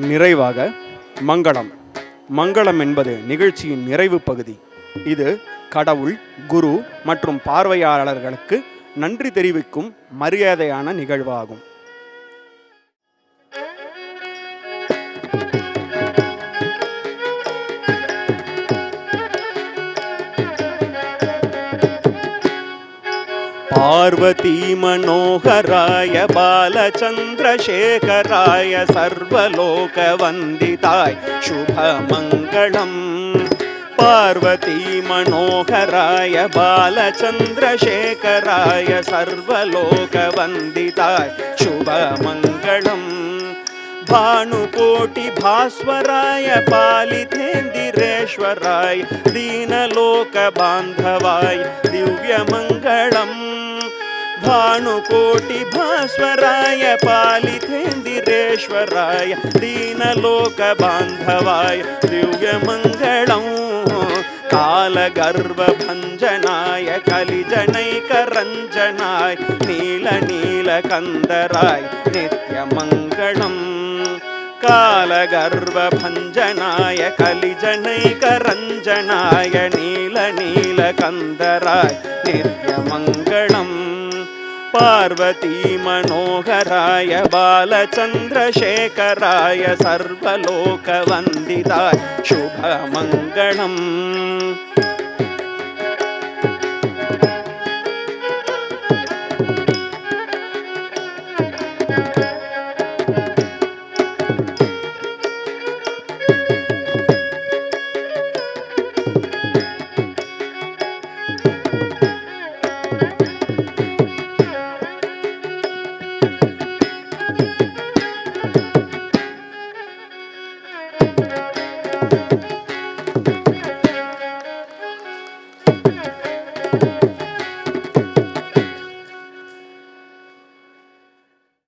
நிறைவாக மங்களம். மங்களம் என்பது நிகழ்ச்சியின் நிறைவு பகுதி. இது கடவுள், குரு மற்றும் பார்வையாளர்களுக்கு நன்றி தெரிவிக்கும் மரியாதையான நிகழ்வாகும். பார்வதி மனோகராய பாலச்சந்திரசேகராய சர்வலோக வந்திதாய் சுபமங்களம். பார்வதி மனோகராய பாலச்சந்திரசேகராய சர்வலோக வந்திதாய் சுபமங்களம். भानुकोटि भास्वराय पालितेन्दिरेश्वराय दीनलोक बान्धवाय दिव्यमङ्गलम्. भानुकोटि भास्वराय पालितेन्दिरेश्वराय दीनलोक बान्धवाय दिव्यमङ्गलम्. कालगर्भभञ्जनाय कलिजनैकरञ्जनाय नीलनीलकन्दराय नित्यमङ्गलम्. कालगर्भभञ्जनाय कलिजनैकरञ्जनाय नीलनीलकन्दराय नित्यमङ्गलम्. पार्वती मनोहराय बालचन्द्रशेखराय सर्वलोकवन्दिताय शुभमङ्गलम्.